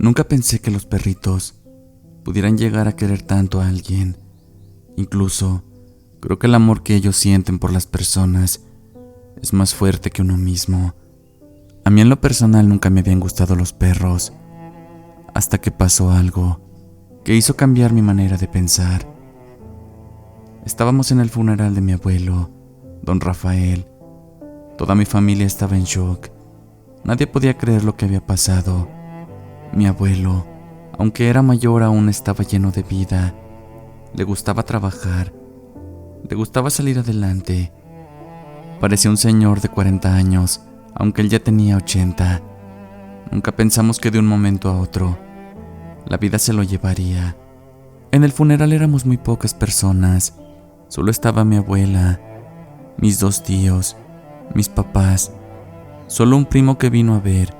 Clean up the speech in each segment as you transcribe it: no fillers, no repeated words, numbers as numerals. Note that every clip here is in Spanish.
Nunca pensé que los perritos pudieran llegar a querer tanto a alguien. Incluso, creo que el amor que ellos sienten por las personas es más fuerte que uno mismo. A mí en lo personal nunca me habían gustado los perros, hasta que pasó algo que hizo cambiar mi manera de pensar. Estábamos en el funeral de mi abuelo, don Rafael. Toda mi familia estaba en shock. Nadie podía creer lo que había pasado. Mi abuelo, aunque era mayor, aún estaba lleno de vida. Le gustaba trabajar, le gustaba salir adelante. Parecía un señor de 40 años, aunque él ya tenía 80. Nunca pensamos que de un momento a otro la vida se lo llevaría. En el funeral éramos muy pocas personas. Solo estaba mi abuela, mis 2 tíos, mis papás, solo un primo que vino a ver,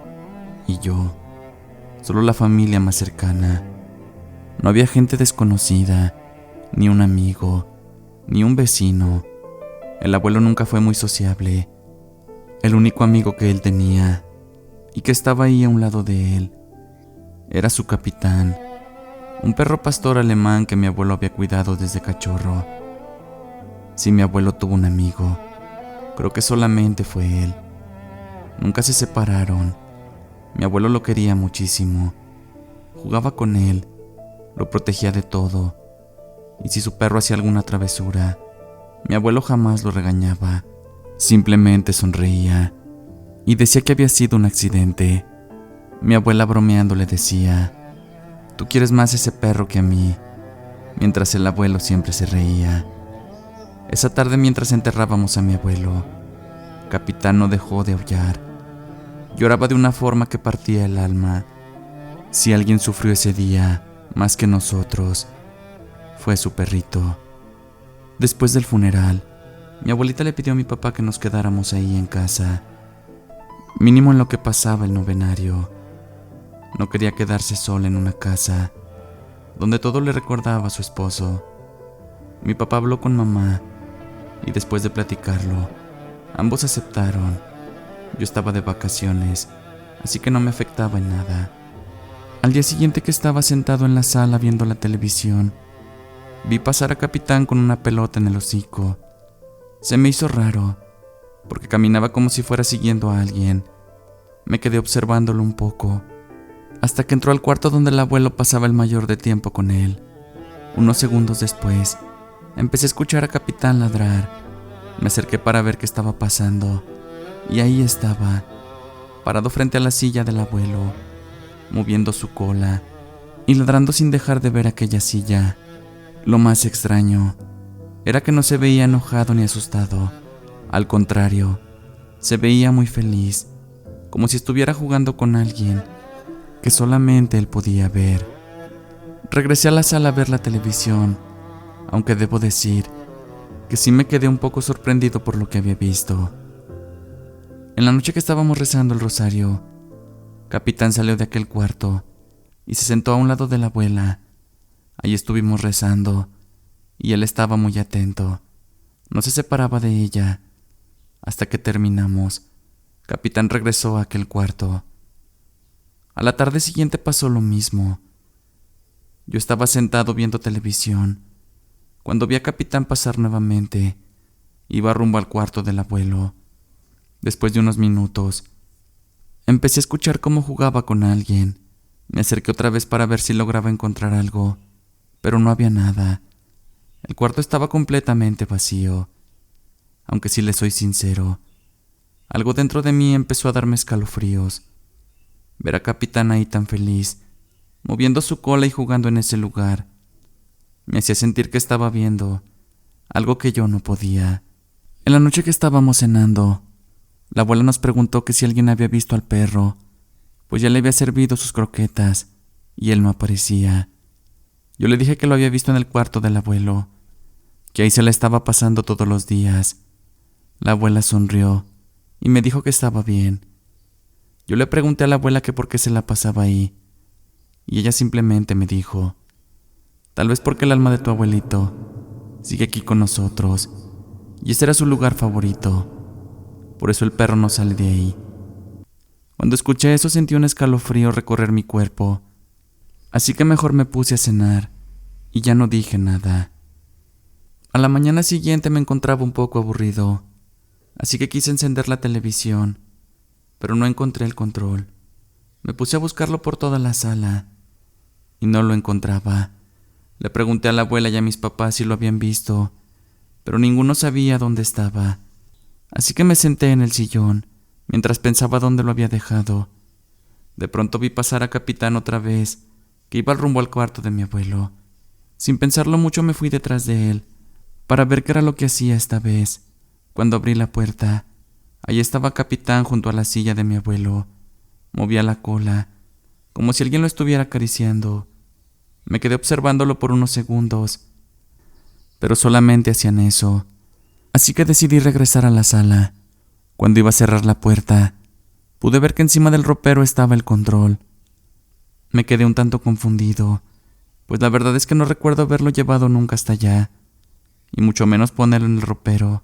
y yo. Solo la familia más cercana. No había gente desconocida, ni un amigo, ni un vecino. El abuelo nunca fue muy sociable. El único amigo que él tenía, y que estaba ahí a un lado de él, era su capitán, un perro pastor alemán que mi abuelo había cuidado desde cachorro. Si mi abuelo tuvo un amigo, creo que solamente fue él. Nunca se separaron. Mi abuelo lo quería muchísimo. Jugaba con él, lo protegía de todo. Y si su perro hacía alguna travesura, mi abuelo jamás lo regañaba. Simplemente sonreía y decía que había sido un accidente. Mi abuela bromeando le decía: "Tú quieres más a ese perro que a mí", mientras el abuelo siempre se reía. Esa tarde, mientras enterrábamos a mi abuelo, Capitán no dejó de aullar. Lloraba de una forma que partía el alma. Si alguien sufrió ese día más que nosotros, fue su perrito. Después del funeral, mi abuelita le pidió a mi papá que nos quedáramos ahí en casa, mínimo en lo que pasaba el novenario. No quería quedarse sola en una casa donde todo le recordaba a su esposo. Mi papá habló con mamá y después de platicarlo, ambos aceptaron. Yo estaba de vacaciones, así que no me afectaba en nada. Al día siguiente, que estaba sentado en la sala viendo la televisión, vi pasar a Capitán con una pelota en el hocico. Se me hizo raro, porque caminaba como si fuera siguiendo a alguien. Me quedé observándolo un poco, hasta que entró al cuarto donde el abuelo pasaba el mayor de tiempo con él. Unos segundos después, empecé a escuchar a Capitán ladrar. Me acerqué para ver qué estaba pasando, y ahí estaba, parado frente a la silla del abuelo, moviendo su cola y ladrando sin dejar de ver aquella silla. Lo más extraño era que no se veía enojado ni asustado. Al contrario, se veía muy feliz, como si estuviera jugando con alguien que solamente él podía ver. Regresé a la sala a ver la televisión, aunque debo decir que sí me quedé un poco sorprendido por lo que había visto. En la noche que estábamos rezando el rosario, Capitán salió de aquel cuarto y se sentó a un lado de la abuela. Allí estuvimos rezando y él estaba muy atento. No se separaba de ella. Hasta que terminamos, Capitán regresó a aquel cuarto. A la tarde siguiente pasó lo mismo. Yo estaba sentado viendo televisión cuando vi a Capitán pasar nuevamente. Iba rumbo al cuarto del abuelo. Después de unos minutos, empecé a escuchar cómo jugaba con alguien. Me acerqué otra vez para ver si lograba encontrar algo, pero no había nada. El cuarto estaba completamente vacío. Aunque si le soy sincero, algo dentro de mí empezó a darme escalofríos. Ver a Capitán ahí tan feliz, moviendo su cola y jugando en ese lugar, me hacía sentir que estaba viendo algo que yo no podía. En la noche que estábamos cenando, la abuela nos preguntó que si alguien había visto al perro, pues ya le había servido sus croquetas y él no aparecía. Yo le dije que lo había visto en el cuarto del abuelo, que ahí se la estaba pasando todos los días. La abuela sonrió y me dijo que estaba bien. Yo le pregunté a la abuela que por qué se la pasaba ahí, y ella simplemente me dijo: "Tal vez porque el alma de tu abuelito sigue aquí con nosotros, y ese era su lugar favorito. Por eso el perro no sale de ahí". Cuando escuché eso, sentí un escalofrío recorrer mi cuerpo. Así que mejor me puse a cenar y ya no dije nada. A la mañana siguiente me encontraba un poco aburrido, así que quise encender la televisión, pero no encontré el control. Me puse a buscarlo por toda la sala y no lo encontraba. Le pregunté a la abuela y a mis papás si lo habían visto, pero ninguno sabía dónde estaba. Así que me senté en el sillón mientras pensaba dónde lo había dejado. De pronto vi pasar a Capitán otra vez, que iba rumbo al cuarto de mi abuelo. Sin pensarlo mucho me fui detrás de él para ver qué era lo que hacía esta vez. Cuando abrí la puerta, allí estaba Capitán junto a la silla de mi abuelo. Movía la cola, como si alguien lo estuviera acariciando. Me quedé observándolo por unos segundos, pero solamente hacían eso. Así que decidí regresar a la sala. Cuando iba a cerrar la puerta, pude ver que encima del ropero estaba el control. Me quedé un tanto confundido, pues la verdad es que no recuerdo haberlo llevado nunca hasta allá, y mucho menos ponerlo en el ropero.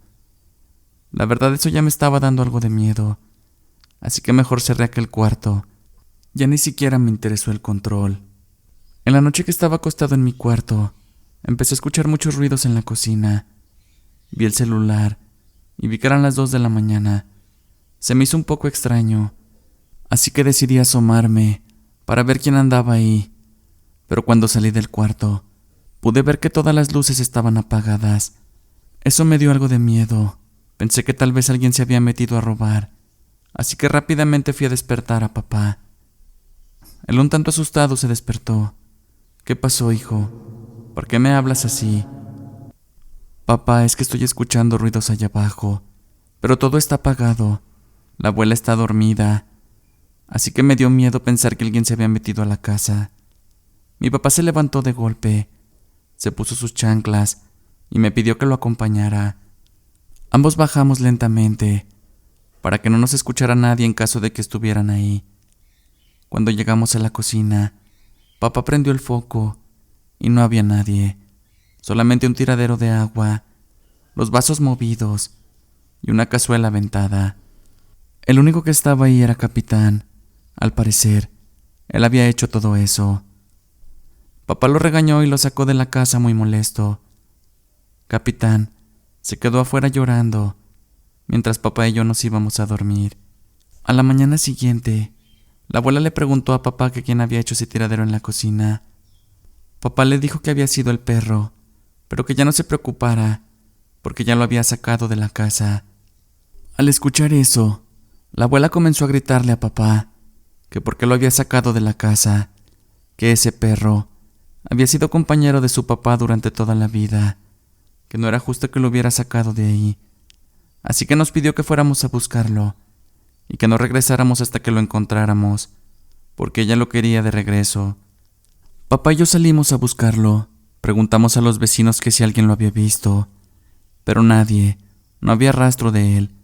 La verdad, eso ya me estaba dando algo de miedo, así que mejor cerré aquel cuarto. Ya ni siquiera me interesó el control. En la noche que estaba acostado en mi cuarto, empecé a escuchar muchos ruidos en la cocina. Vi el celular y vi que eran las 2 de la mañana. Se me hizo un poco extraño, así que decidí asomarme para ver quién andaba ahí. Pero cuando salí del cuarto, pude ver que todas las luces estaban apagadas. Eso me dio algo de miedo. Pensé que tal vez alguien se había metido a robar, así que rápidamente fui a despertar a papá. Él, un tanto asustado, se despertó. ¿Qué pasó, hijo? ¿Por qué me hablas así? Papá, es que estoy escuchando ruidos allá abajo, pero todo está apagado. La abuela está dormida, así que me dio miedo pensar que alguien se había metido a la casa. Mi papá se levantó de golpe, se puso sus chanclas y me pidió que lo acompañara. Ambos bajamos lentamente, para que no nos escuchara nadie en caso de que estuvieran ahí. Cuando llegamos a la cocina, papá prendió el foco y no había nadie, solamente un tiradero de agua, los vasos movidos y una cazuela aventada. El único que estaba ahí era Capitán. Al parecer, él había hecho todo eso. Papá lo regañó y lo sacó de la casa muy molesto. Capitán se quedó afuera llorando, mientras papá y yo nos íbamos a dormir. A la mañana siguiente, la abuela le preguntó a papá que quién había hecho ese tiradero en la cocina. Papá le dijo que había sido el perro, pero que ya no se preocupara, porque ya lo había sacado de la casa. Al escuchar eso, la abuela comenzó a gritarle a papá que por qué lo había sacado de la casa, que ese perro había sido compañero de su papá durante toda la vida, que no era justo que lo hubiera sacado de ahí. Así que nos pidió que fuéramos a buscarlo y que no regresáramos hasta que lo encontráramos, porque ella lo quería de regreso. Papá y yo salimos a buscarlo. Preguntamos a los vecinos que si alguien lo había visto, pero nadie, no había rastro de él.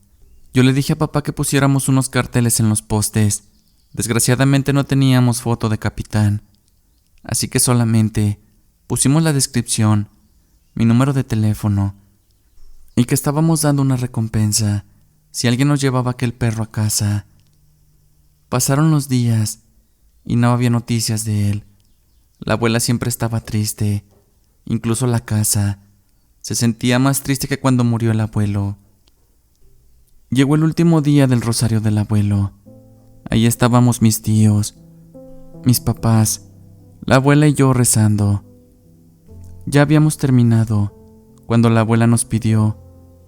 Yo le dije a papá que pusiéramos unos carteles en los postes. Desgraciadamente no teníamos foto de Capitán, así que solamente pusimos la descripción, mi número de teléfono, y que estábamos dando una recompensa si alguien nos llevaba aquel perro a casa. Pasaron los días y no había noticias de él. La abuela siempre estaba triste, incluso la casa se sentía más triste que cuando murió el abuelo. Llegó el último día del rosario del abuelo. Ahí estábamos mis tíos, mis papás, la abuela y yo rezando. Ya habíamos terminado cuando la abuela nos pidió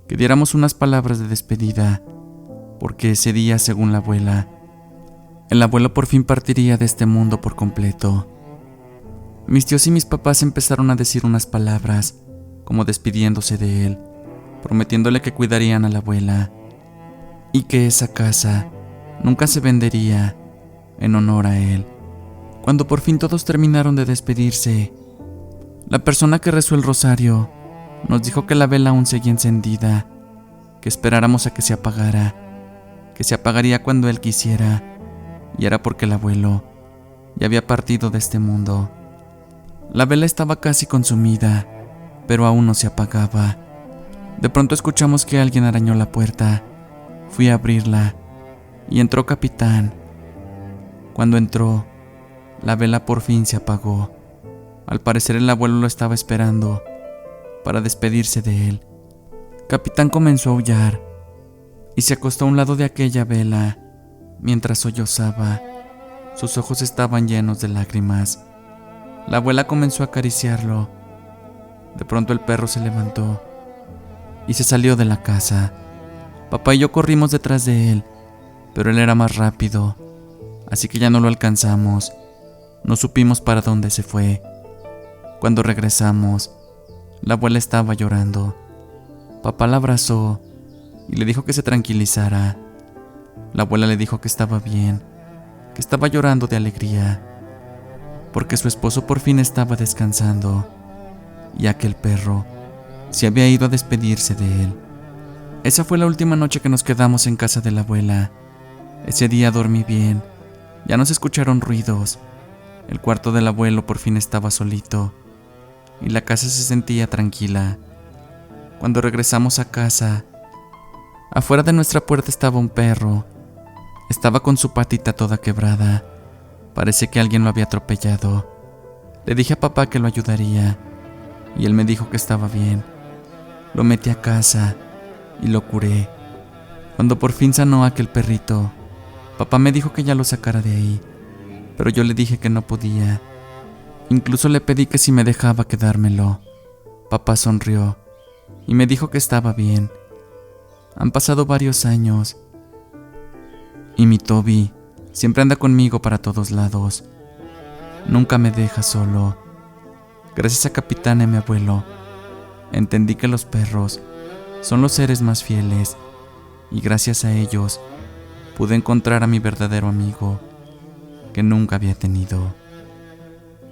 que diéramos unas palabras de despedida, porque ese día, según la abuela, el abuelo por fin partiría de este mundo por completo. Mis tíos y mis papás empezaron a decir unas palabras, como despidiéndose de él, prometiéndole que cuidarían a la abuela, y que esa casa nunca se vendería en honor a él. Cuando por fin todos terminaron de despedirse, la persona que rezó el rosario nos dijo que la vela aún seguía encendida, que esperáramos a que se apagara, que se apagaría cuando él quisiera, y era porque el abuelo ya había partido de este mundo. La vela estaba casi consumida, pero aún no se apagaba. De pronto escuchamos que alguien arañó la puerta. Fui a abrirla y entró Capitán. Cuando entró, La vela por fin se apagó. Al parecer el abuelo lo estaba esperando para despedirse de él. Capitán comenzó a aullar y se acostó a un lado de aquella vela mientras sollozaba. Sus ojos estaban llenos de lágrimas. La abuela comenzó a acariciarlo. De pronto el perro se levantó y se salió de la casa. Papá y yo corrimos detrás de él, pero él era más rápido, así que ya no lo alcanzamos. No supimos para dónde se fue. Cuando regresamos, la abuela estaba llorando. Papá la abrazó y le dijo que se tranquilizara. La abuela le dijo que estaba bien, que estaba llorando de alegría, porque su esposo por fin estaba descansando, ya que el perro se había ido a despedirse de él. Esa fue la última noche que nos quedamos en casa de la abuela. Ese día dormí bien, ya no se escucharon ruidos. El cuarto del abuelo por fin estaba solito y la casa se sentía tranquila. Cuando regresamos a casa, afuera de nuestra puerta estaba un perro. Estaba con su patita toda quebrada. Parece que alguien lo había atropellado. Le dije a papá que lo ayudaría y él me dijo que estaba bien. Lo metí a casa y lo curé. Cuando por fin sanó aquel perrito, papá me dijo que ya lo sacara de ahí, pero yo le dije que no podía. Incluso le pedí que si me dejaba quedármelo. Papá sonrió y me dijo que estaba bien. Han pasado varios años y mi Toby siempre anda conmigo para todos lados. Nunca me deja solo. Gracias a Capitán y a mi abuelo, entendí que los perros son los seres más fieles y gracias a ellos pude encontrar a mi verdadero amigo que nunca había tenido.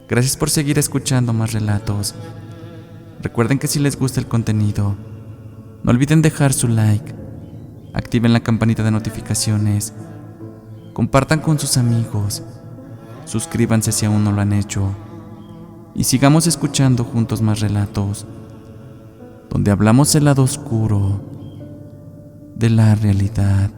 Gracias por seguir escuchando más relatos. Recuerden que si les gusta el contenido, no olviden dejar su like, activen la campanita de notificaciones, compartan con sus amigos, suscríbanse si aún no lo han hecho y sigamos escuchando juntos más relatos donde hablamos el lado oscuro de la realidad.